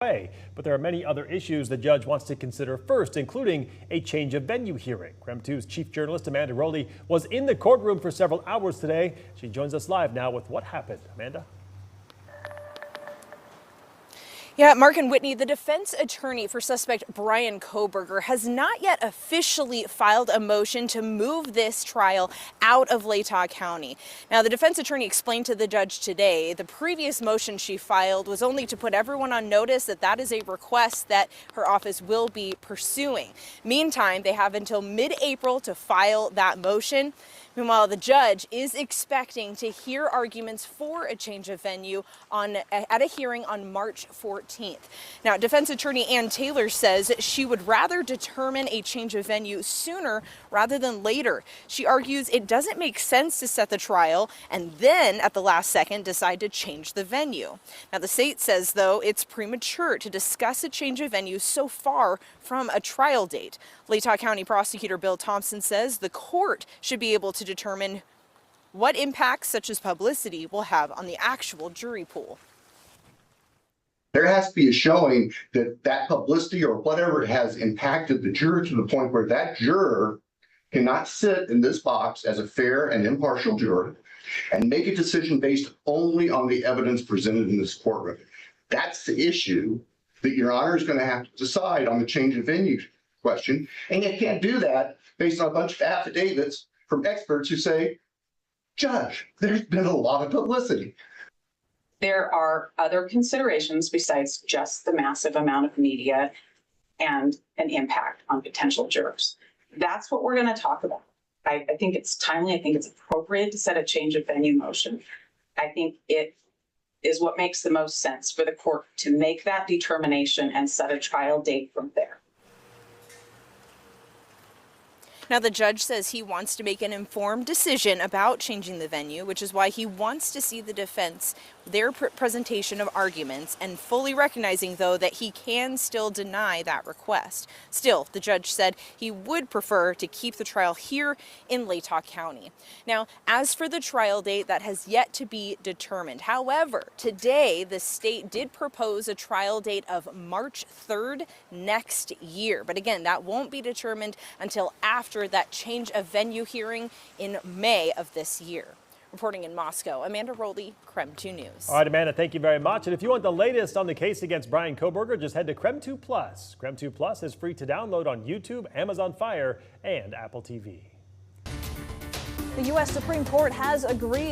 But there are many other issues the judge wants to consider first, including a change of venue hearing. Krem 2's chief journalist Amanda Rowley was in the courtroom for several hours today. She joins us live now with what happened. Amanda? Yeah, Mark and Whitney, the defense attorney for suspect Bryan Kohberger has not yet officially filed a motion to move this trial out of Latah County. Now, the defense attorney explained to the judge today the previous motion she filed was only to put everyone on notice that that is a request that her office will be pursuing. Meantime, they have until mid-April to file that motion. Meanwhile, the judge is expecting to hear arguments for a change of venue at a hearing on March 14th. Now, defense attorney Ann Taylor says she would rather determine a change of venue sooner rather than later. She argues it doesn't make sense to set the trial and then at the last second decide to change the venue. Now, the state says, though, it's premature to discuss a change of venue so far from a trial date. Latah County prosecutor Bill Thompson says the court should be able to determine what impacts such as publicity will have on the actual jury pool. There has to be a showing that that publicity or whatever has impacted the juror to the point where that juror cannot sit in this box as a fair and impartial juror and make a decision based only on the evidence presented in this courtroom. That's the issue that Your Honor is going to have to decide on the change of venue question. And you can't do that based on a bunch of affidavits from experts who say, Judge, there's been a lot of publicity. There are other considerations besides just the massive amount of media and an impact on potential jurors. That's what we're going to talk about. I think it's timely. I think it's appropriate to set a change of venue motion. I think it is what makes the most sense for the court to make that determination and set a trial date from there. Now, the judge says he wants to make an informed decision about changing the venue, which is why he wants to see the defense, their presentation of arguments, and fully recognizing, though, that he can still deny that request. Still, the judge said he would prefer to keep the trial here in Latah County. Now, as for the trial date, that has yet to be determined. However, today, the state did propose a trial date of March 3rd next year. But again, that won't be determined until after that change of venue hearing in May of this year. Reporting in Moscow, Amanda Rowley, Krem 2 News. All right, Amanda, thank you very much. And if you want the latest on the case against Bryan Kohberger, just head to Krem 2 Plus. Krem 2 Plus is free to download on YouTube, Amazon Fire, and Apple TV. The U.S. Supreme Court has agreed